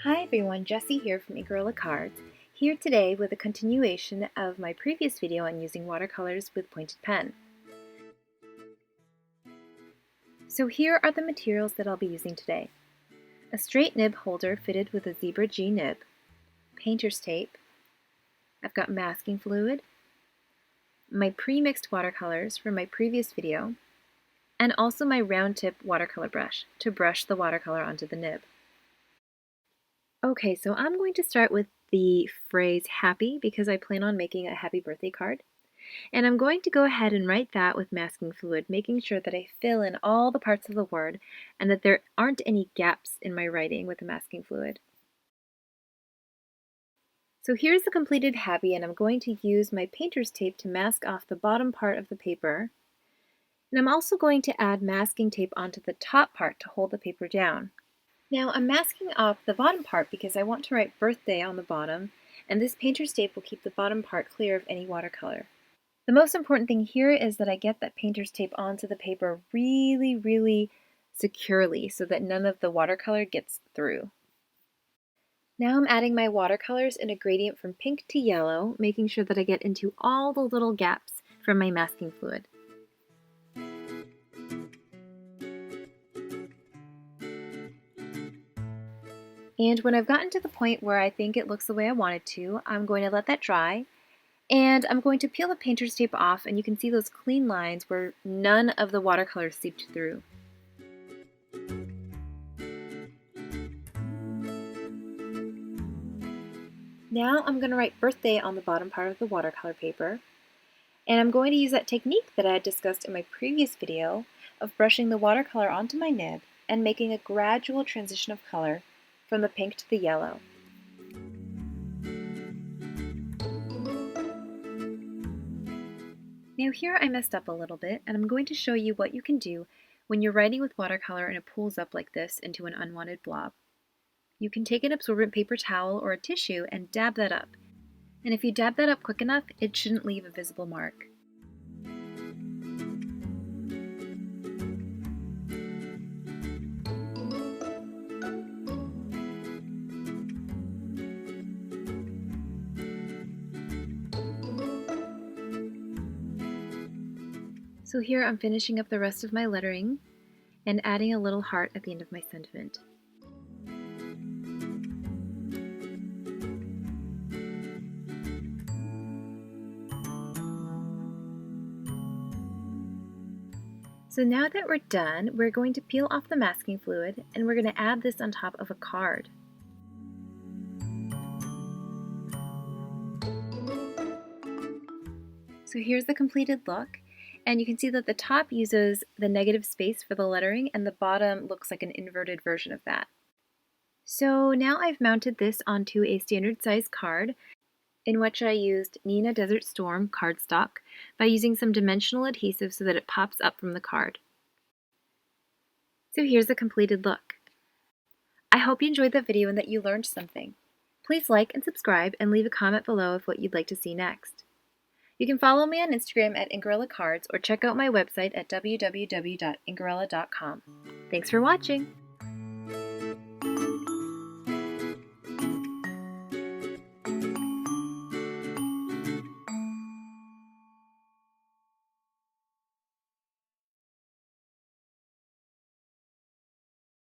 Hi everyone, Jessie here from Gorilla Cards, here today with a continuation of my previous video on using watercolors with pointed pen. So here are the materials that I'll be using today. A straight nib holder fitted with a zebra G nib, painter's tape, I've got masking fluid, my pre-mixed watercolors from my previous video, and also my round tip watercolor brush to brush the watercolor onto the nib. Okay, so I'm going to start with the phrase happy because I plan on making a happy birthday card. And I'm going to go ahead and write that with masking fluid, making sure that I fill in all the parts of the word and that there aren't any gaps in my writing with the masking fluid. So here's the completed happy, and I'm going to use my painter's tape to mask off the bottom part of the paper. And I'm also going to add masking tape onto the top part to hold the paper down. Now I'm masking off the bottom part because I want to write birthday on the bottom, and this painter's tape will keep the bottom part clear of any watercolor. The most important thing here is that I get that painter's tape onto the paper really securely so that none of the watercolor gets through. Now I'm adding my watercolors in a gradient from pink to yellow, making sure that I get into all the little gaps from my masking fluid. And when I've gotten to the point where I think it looks the way I want it to, I'm going to let that dry. And I'm going to peel the painter's tape off, and you can see those clean lines where none of the watercolor seeped through. Now I'm going to write birthday on the bottom part of the watercolor paper. And I'm going to use that technique that I had discussed in my previous video of brushing the watercolor onto my nib and making a gradual transition of color from the pink to the yellow. Now here I messed up a little bit, and I'm going to show you what you can do when you're writing with watercolor and it pulls up like this into an unwanted blob. You can take an absorbent paper towel or a tissue and dab that up. And if you dab that up quick enough, it shouldn't leave a visible mark. So here I'm finishing up the rest of my lettering and adding a little heart at the end of my sentiment. So now that we're done, we're going to peel off the masking fluid and we're going to add this on top of a card. So here's the completed look. And you can see that the top uses the negative space for the lettering and the bottom looks like an inverted version of that. So now I've mounted this onto a standard size card in which I used Neenah Desert Storm cardstock by using some dimensional adhesive so that it pops up from the card. So here's the completed look. I hope you enjoyed that video and that you learned something. Please like and subscribe and leave a comment below of what you'd like to see next. You can follow me on Instagram at Gorilla Cards or check out my website at www.ingorilla.com. Thanks for watching!